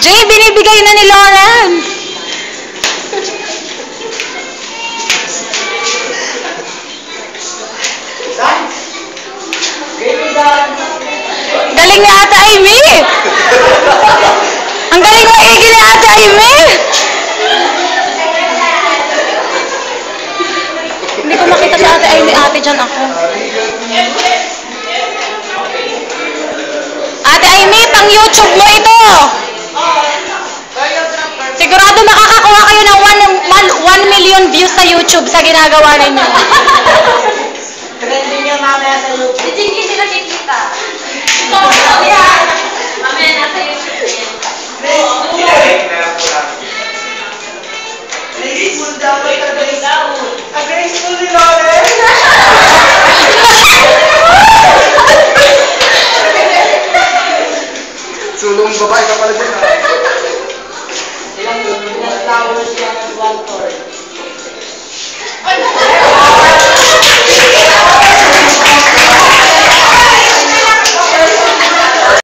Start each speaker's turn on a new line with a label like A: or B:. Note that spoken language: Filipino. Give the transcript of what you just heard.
A: Jay, binibigay na ni Lawrence. Galing ni Ate Amy! Ang galing maigi ni Ate Amy! Hindi ko makita si Ate Amy. Ate, dyan ako. Ate Amy, pang YouTube mo ito! Sigurado makakakuha kayo ng 1 million views sa YouTube sa ginagawa ninyo.
B: Trending yung mamaya sa YouTube.
C: Hindi sila kikita. Mamaya nasa YouTube yan.
B: Graceful daw. Graceful ni Lawrence.
D: Sulong babae ka pala dyan.
B: Ilang flowers yan at 1 cord.